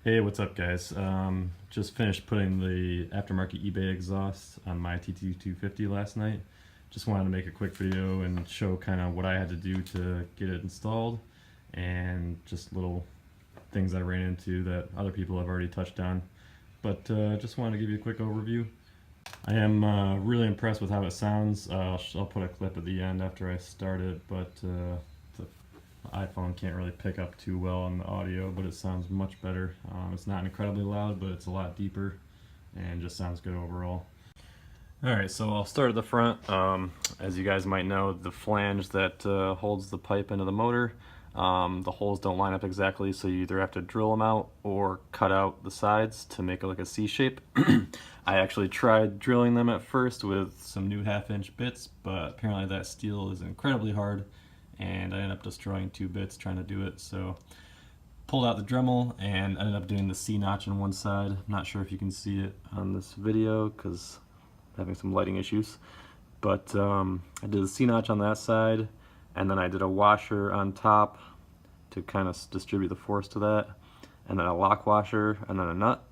Hey, what's up guys? Just finished putting the aftermarket eBay exhaust on my TT250 last night. Just wanted to make a quick video and show kind of what I had to do to get it installed and just little things I ran into that other people have already touched on. But just wanted to give you a quick overview. I am really impressed with how it sounds. I'll put a clip at the end after I start it, but the iPhone can't really pick up too well on the audio, but it sounds much better. It's not incredibly loud, but it's a lot deeper and just sounds good overall. Alright, so I'll start at the front. As you guys might know, the flange that holds the pipe into the motor, the holes don't line up exactly, so you either have to drill them out or cut out the sides to make it like a C shape. I actually tried drilling them at first with some new 1/2-inch bits, but apparently that steel is incredibly hard and I ended up destroying 2 bits trying to do it. So pulled out the Dremel and ended up doing the C notch on one side. I'm not sure if you can see it on this video because I'm having some lighting issues, but I did the C notch on that side, and then I did a washer on top to kind of distribute the force to that, and then a lock washer, and then a nut.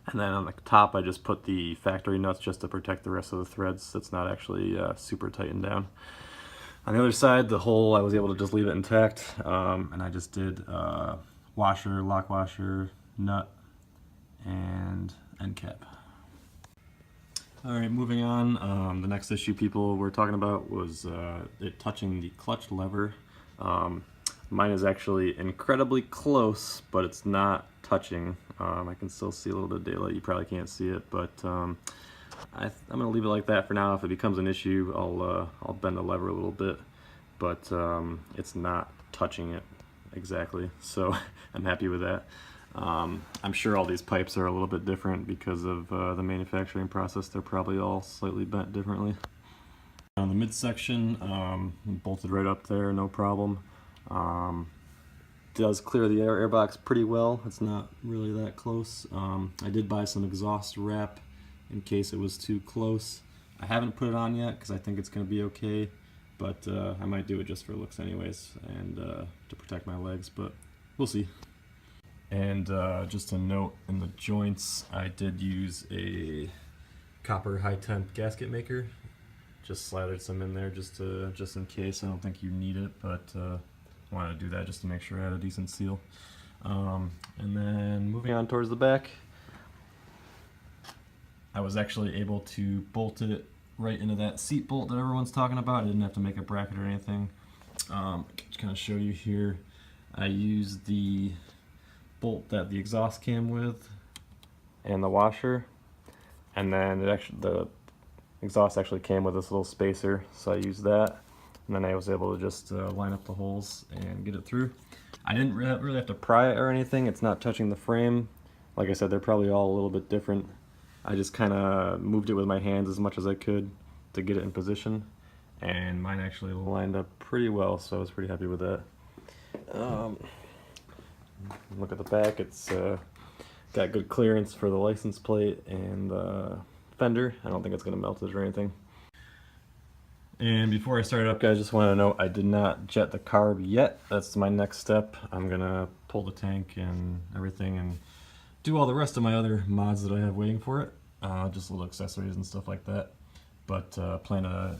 And then on the top I just put the factory nuts just to protect the rest of the threads. That's not actually super tightened down. On the other side, the hole I was able to just leave it intact, and I just did washer, lock washer, nut, and end cap. Alright, moving on. The next issue people were talking about was it touching the clutch lever. Mine is actually incredibly close, but it's not touching. I can still see a little bit of daylight. You probably can't see it, but I'm going to leave it like that for now. If it becomes an issue, I'll bend the lever a little bit, but it's not touching it exactly, so I'm happy with that. I'm sure all these pipes are a little bit different because of the manufacturing process. They're probably all slightly bent differently. On the midsection, bolted right up there, no problem. Does clear the airbox pretty well. It's not really that close. I did buy some exhaust wrap in case it was too close. I haven't put it on yet because I think it's going to be okay, but I might do it just for looks anyways and to protect my legs, but we'll see. And just a note, in the joints I did use a copper high temp gasket maker. Just slathered some in there just in case. I don't think you need it, but I wanted to do that just to make sure I had a decent seal. And then moving on towards the back, I was actually able to bolt it right into that seat bolt that everyone's talking about. I didn't have to make a bracket or anything. Just kind of show you here. I used the bolt that the exhaust came with and the washer, and then the exhaust actually came with this little spacer, so I used that, and then I was able to just line up the holes and get it through. I didn't really have to pry it or anything. It's not touching the frame. Like I said, they're probably all a little bit different. I just kind of moved it with my hands as much as I could to get it in position, and mine actually lined up pretty well, so I was pretty happy with that. Look at the back, it's got good clearance for the license plate and the fender. I don't think it's going to melt it or anything. And before I start it up, guys, just want to know I did not jet the carb yet. That's my next step. I'm going to pull the tank and everything and do all the rest of my other mods that I have waiting for it, just little accessories and stuff like that. But plan to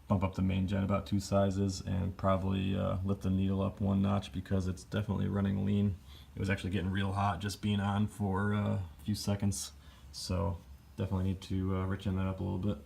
bump up the main jet about 2 sizes and probably lift the needle up 1 notch because it's definitely running lean. It was actually getting real hot just being on for a few seconds, so definitely need to richen that up a little bit.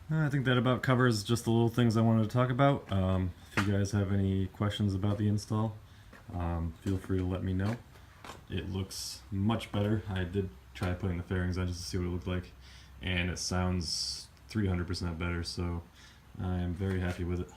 I think that about covers just the little things I wanted to talk about. If you guys have any questions about the install, feel free to let me know. It looks much better. I did try putting the fairings on just to see what it looked like, and it sounds 300% better, so I am very happy with it.